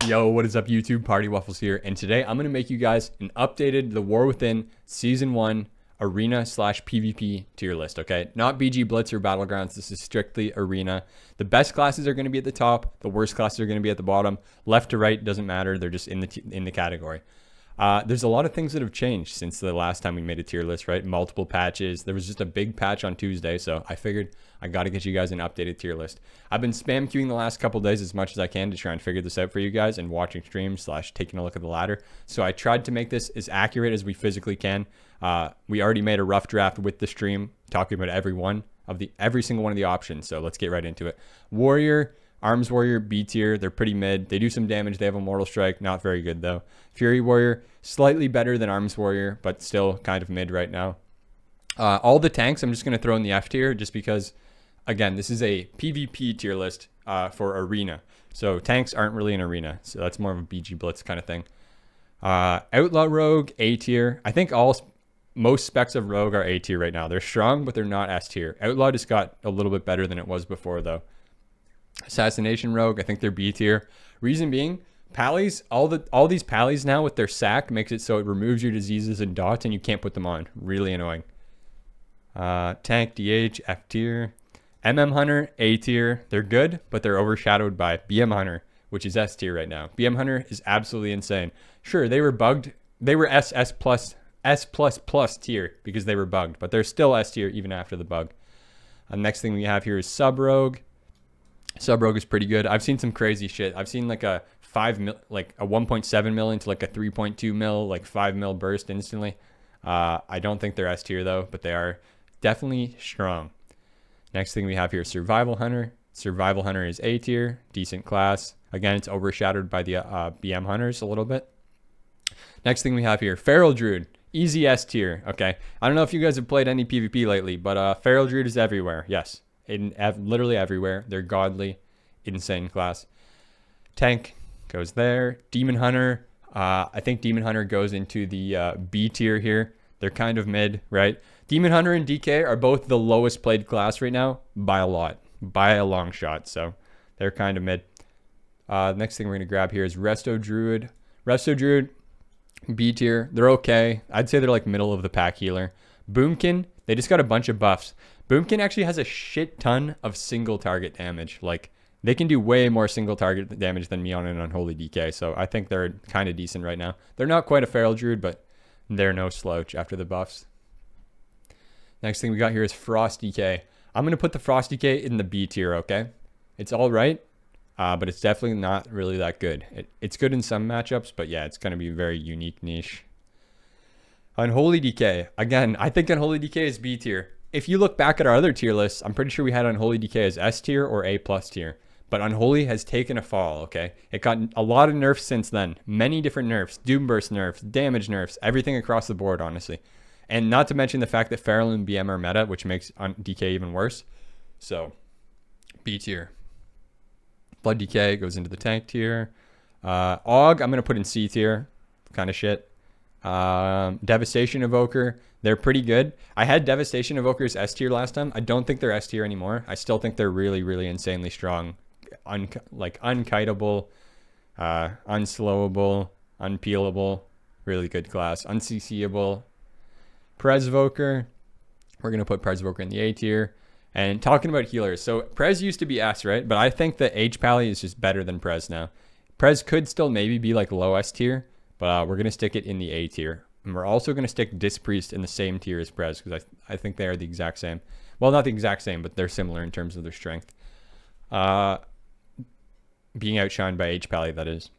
Yo, what is up YouTube? Party Waffles here, and today I'm going to make you guys an updated The War Within Season 1 Arena / PvP tier list, okay? Not BG Blitz or Battlegrounds, this is strictly Arena. The best classes are going to be at the top, the worst classes are going to be at the bottom. Left to right doesn't matter, they're just in the category. There's a lot of things that have changed since the last time we made a tier list, right? Multiple patches. There was just a big patch on Tuesday, so I figured I got to get you guys an updated tier list. I've been spam queuing the last couple days as much as I can to try and figure this out for you guys and watching streams / taking a look at the ladder. So I tried to make this as accurate as we physically can. We already made a rough draft with the stream talking about every single one of the options. So let's get right into it. Warrior, Arms Warrior, B tier, they're pretty mid. They do some damage. They have Immortal Strike, not very good though. Fury Warrior, slightly better than Arms Warrior, but still kind of mid right now. All the tanks I'm just going to throw in the F tier just because, again, this is a PvP tier list for Arena. So tanks aren't really an Arena. So that's more of a BG Blitz kind of thing. Outlaw Rogue, A tier. I think most specs of Rogue are A tier right now. They're strong, but they're not S tier. Outlaw just got a little bit better than it was before though. Assassination Rogue, I think they're B tier. Reason being, Pallies, all these Pallies now with their sack makes it so it removes your diseases and dots and you can't put them on. Really annoying. Tank, DH, F tier. MM Hunter, A tier. They're good, but they're overshadowed by BM Hunter, which is S tier right now. BM Hunter is absolutely insane. Sure, they were bugged. They were S plus tier because they were bugged, but they're still S tier even after the bug. Next thing we have here is Sub Rogue. Sub Rogue is pretty good. I've seen some crazy shit. I've seen like a 1.7 mil into like a 3.2 mil, like 5 mil burst instantly. I don't think they're S tier though, but they are definitely strong. Next thing we have here is Survival Hunter. Survival Hunter is A tier, decent class. Again, it's overshadowed by the BM Hunters a little bit. Next thing we have here, Feral Druid, easy S tier. Okay, I don't know if you guys have played any PvP lately, but Feral Druid is everywhere. Yes. Literally everywhere. They're godly, insane class. Tank goes there. Demon Hunter, I think Demon Hunter goes into the B tier here. They're kind of mid, right? Demon Hunter and DK are both the lowest played class right now by a lot, by a long shot. So they're kind of mid. Next thing we're going to grab here is Resto Druid. Resto Druid, B tier. They're okay. I'd say they're like middle of the pack healer. Boomkin, they just got a bunch of buffs. Boomkin actually has a shit ton of single target damage. Like, they can do way more single target damage than me on an Unholy DK. So I think they're kind of decent right now. They're not quite a Feral Druid, but they're no slouch after the buffs. Next thing we got here is Frost DK. I'm going to put the Frost DK in the B tier, okay? It's all right, but it's definitely not really that good. It's good in some matchups, but yeah, it's going to be a very unique niche. Unholy DK. Again, I think Unholy DK is B tier. If you look back at our other tier lists, I'm pretty sure we had Unholy DK as S tier or A plus tier. But Unholy has taken a fall, okay? It got a lot of nerfs since then. Many different nerfs. Doom Burst nerfs, damage nerfs, everything across the board, honestly. And not to mention the fact that Feral and BM are meta, which makes DK even worse. So, B tier. Blood DK goes into the tank tier. AUG, I'm going to put in C tier. Kind of shit. Devastation Evoker, they're pretty good. I had Devastation Evokers S tier last time. I don't think they're S tier anymore. I still think they're really, really insanely strong. Like unkiteable, unslowable, unpeelable, really good class. UnCCable. Presvoker, we're going to put Presvoker in the A tier. And talking about healers, so Prez used to be S, right? But I think the H Pally is just better than Prez now. Prez could still maybe be like low S tier, but we're going to stick it in the A tier. And we're also going to stick Disc Priest in the same tier as Prez because I think they are the exact same. Well, not the exact same, but they're similar in terms of their strength. Being outshined by H Pally, that is.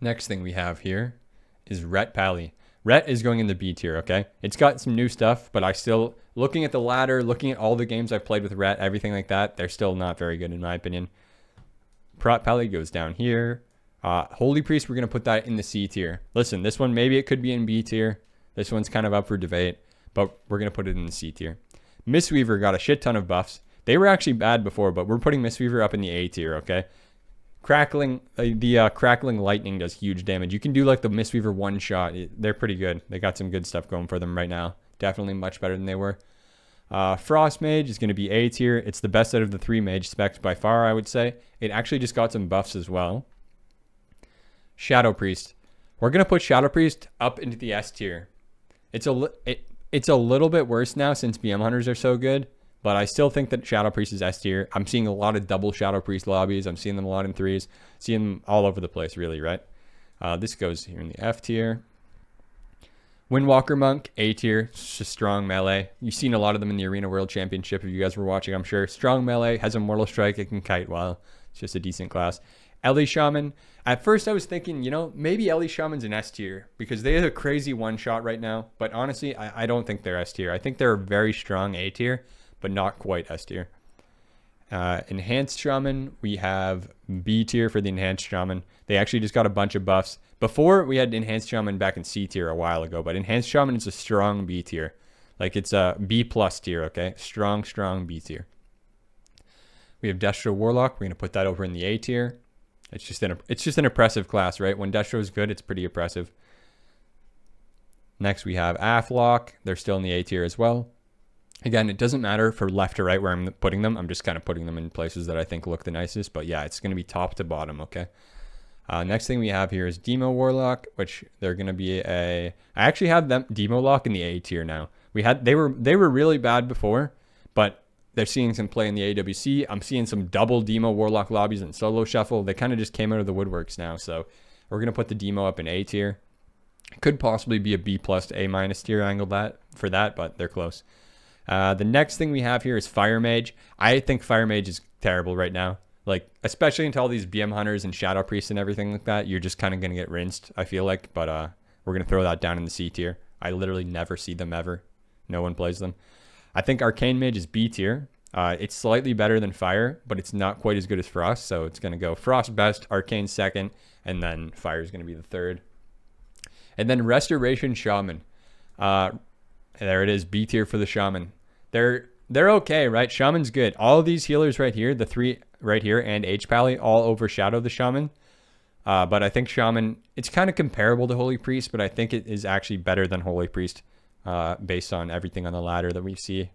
Next thing we have here is Ret Pally. Ret is going in the B tier, okay? It's got some new stuff, but I still, looking at the ladder, looking at all the games I've played with Ret, everything like that, they're still not very good in my opinion. Prot Pally goes down here. Holy Priest, we're going to put that in the C tier. Listen, this one, maybe it could be in B tier. This one's kind of up for debate, but we're going to put it in the C tier. Mistweaver got a shit ton of buffs. They were actually bad before, but we're putting Mistweaver up in the A tier, okay? Crackling, Crackling Lightning does huge damage. You can do like the Mistweaver one shot. They're pretty good. They got some good stuff going for them right now. Definitely much better than they were. Frost Mage is going to be A tier. It's the best out of the 3 mage specs by far, I would say. It actually just got some buffs as well. Shadow Priest. We're going to put Shadow Priest up into the S tier. It's a little bit worse now since BM Hunters are so good, but I still think that Shadow Priest is S tier. I'm seeing a lot of double Shadow Priest lobbies. I'm seeing them a lot in threes. Seeing them all over the place, really, right? This goes here in the F tier. Windwalker Monk, A tier, just strong melee. You've seen a lot of them in the Arena World Championship if you guys were watching, I'm sure. Strong melee, has a Mortal Strike, it can kite well. It's just a decent class. Ellie Shaman. At first I was thinking, you know, maybe Ellie Shaman's an S tier because they have a crazy one-shot right now. But honestly, I don't think they're S tier. I think they're a very strong A tier, but not quite S tier. Enhanced Shaman, we have B tier for the Enhanced Shaman. They actually just got a bunch of buffs. Before, we had Enhanced Shaman back in C tier a while ago, but Enhanced Shaman is a strong B tier. Like, it's a B plus tier, okay? Strong B tier. We have Destro Warlock. We're going to put that over in the A tier. It's just an oppressive class, right? When Destro is good, it's pretty oppressive. Next, we have Athlock. They're still in the A tier as well. Again, it doesn't matter for left or right where I'm putting them. I'm just kind of putting them in places that I think look the nicest. But yeah, it's going to be top to bottom, okay? Next thing we have here is Demo Warlock, which they're going to be I actually have them Demo Lock in the A tier now. They were really bad before, but they're seeing some play in the AWC. I'm seeing some double Demo Warlock lobbies and solo shuffle. They kind of just came out of the woodworks now. So we're going to put the Demo up in A tier. Could possibly be a B plus to A minus tier angle for that, but they're close. The next thing we have here is Fire Mage. I think Fire Mage is terrible right now. Like, especially into all these BM Hunters and Shadow Priests and everything like that, you're just kind of going to get rinsed, I feel like. But we're going to throw that down in the C tier. I literally never see them ever. No one plays them. I think Arcane Mage is B tier. It's slightly better than Fire, but it's not quite as good as Frost. So it's going to go Frost best, Arcane second, and then Fire is going to be the third. And then Restoration Shaman. There it is, B tier for the Shaman. They're okay, right? Shaman's good. All of these healers right here, the three right here and H-Pally, all overshadow the Shaman. But I think Shaman, it's kind of comparable to Holy Priest, but I think it is actually better than Holy Priest based on everything on the ladder that we see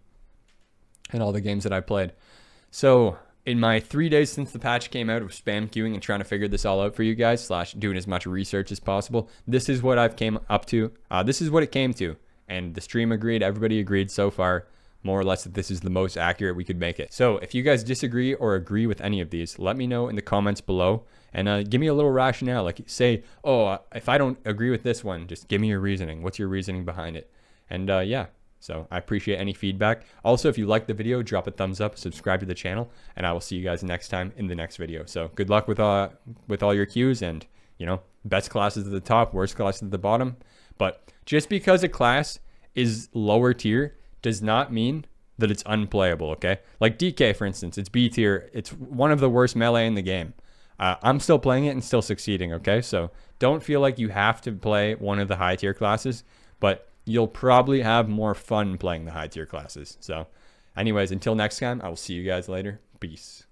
in all the games that I played. So in my 3 days since the patch came out of spam queuing and trying to figure this all out for you guys, / doing as much research as possible, this is what I've came up to. This is what it came to. And the stream agreed, everybody agreed so far, more or less, that this is the most accurate we could make it. So if you guys disagree or agree with any of these, let me know in the comments below and give me a little rationale. Like, say, oh, if I don't agree with this one, just give me your reasoning. What's your reasoning behind it? And yeah, so I appreciate any feedback. Also, if you liked the video, drop a thumbs up, subscribe to the channel, and I will see you guys next time in the next video. So good luck with all your queues, and, you know, best classes at the top, worst classes at the bottom. But just because a class is lower tier does not mean that it's unplayable, okay? Like DK, for instance, it's B tier. It's one of the worst melee in the game. I'm still playing it and still succeeding, okay? So don't feel like you have to play one of the high tier classes, but you'll probably have more fun playing the high tier classes. So anyways, until next time, I will see you guys later. Peace.